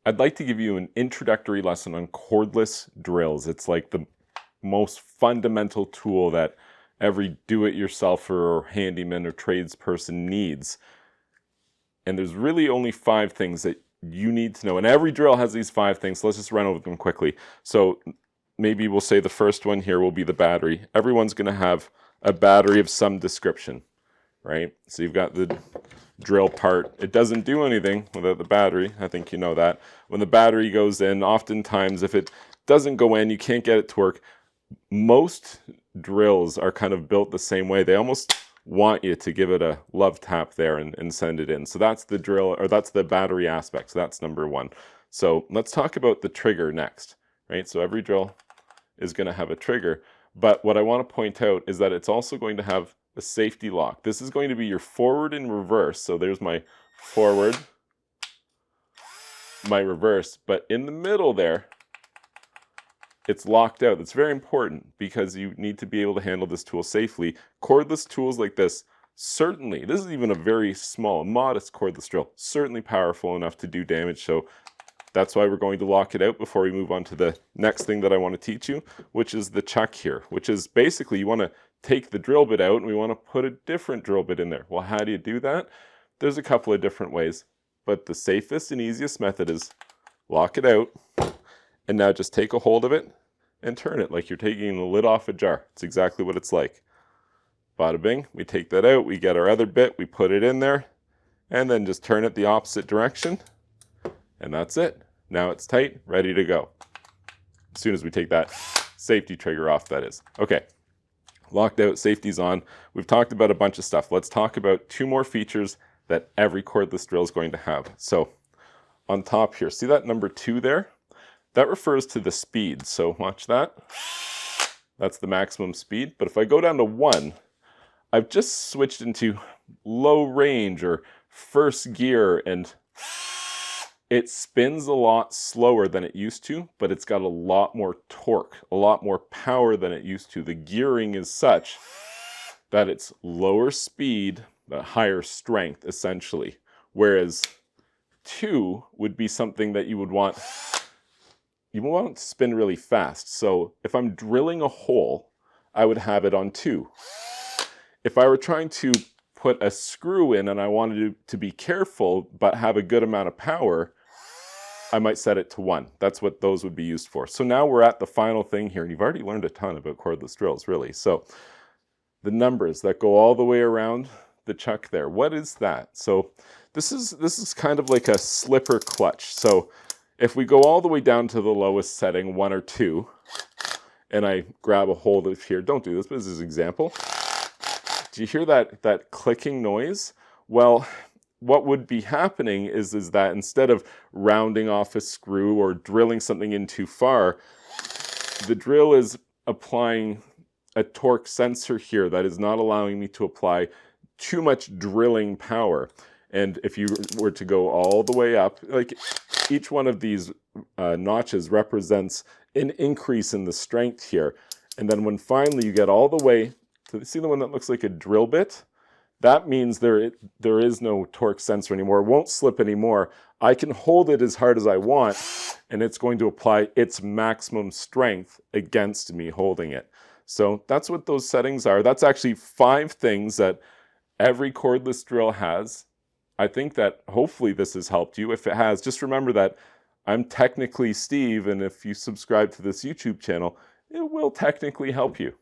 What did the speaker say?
I'd like to give you an introductory lesson on cordless drills. It's like the most fundamental tool that every do-it-yourselfer or handyman or tradesperson needs. And there's really only 5 things that you need to know. And every drill has these 5 things. So let's just run over them quickly. So maybe we'll say the first one here will be the battery. Everyone's going to have a battery of some description, right? So you've got the drill part. It doesn't do anything without the battery. I think you know that. When the battery goes in, oftentimes if it doesn't go in, you can't get it to work. Most drills are kind of built the same way. They almost want you to give it a love tap there and send it in. So that's the drill, or that's the battery aspect. So that's number 1. So let's talk about the trigger next, right? So every drill is going to have a trigger. But what I want to point out is that it's also going to have a safety lock. This is going to be your forward and reverse. So there's my forward, my reverse. But in the middle there, it's locked out. That's very important because you need to be able to handle this tool safely. Cordless tools like this, certainly, this is even a very small, modest cordless drill, certainly powerful enough to do damage. So that's why we're going to lock it out before we move on to the next thing that I want to teach you, which is the chuck here, which is basically you want to take the drill bit out and we want to put a different drill bit in there. Well, how do you do that? There's a couple of different ways, but the safest and easiest method is lock it out. And now just take a hold of it and turn it like you're taking the lid off a jar. It's exactly what it's like. Bada bing, we take that out, we get our other bit, we put it in there, and then just turn it the opposite direction, and that's it. Now it's tight, ready to go. As soon as we take that safety trigger off, that is. Okay, locked out, safety's on. We've talked about a bunch of stuff. Let's talk about 2 more features that every cordless drill is going to have. So on top here, see that number 2 there? That refers to the speed, so watch that. That's the maximum speed, but if I go down to 1, I've just switched into low range or first gear, and it spins a lot slower than it used to, but it's got a lot more torque, a lot more power than it used to. The gearing is such that it's lower speed, but higher strength, essentially. Whereas 2 would be something that you would want to spin really fast. So if I'm drilling a hole, I would have it on 2. If I were trying to put a screw in and I wanted to be careful but have a good amount of power, I might set it to 1. That's what those would be used for. So now we're at the final thing here, and you've already learned a ton about cordless drills, really. So the numbers that go all the way around the chuck there, what is that? So this is kind of like a slipper clutch. So if we go all the way down to the lowest setting, 1 or 2, and I grab a hold of here, don't do this, but this is an example. Do you hear that clicking noise? Well, what would be happening is that instead of rounding off a screw or drilling something in too far, the drill is applying a torque sensor here that is not allowing me to apply too much drilling power. And if you were to go all the way up, like each one of these notches represents an increase in the strength here. And then when finally you get all the way to, see the one that looks like a drill bit? That means there is no torque sensor anymore. It won't slip anymore. I can hold it as hard as I want, and it's going to apply its maximum strength against me holding it. So that's what those settings are. That's actually 5 things that every cordless drill has. I think that hopefully this has helped you. If it has, just remember that I'm technically Steve, and if you subscribe to this YouTube channel, it will technically help you.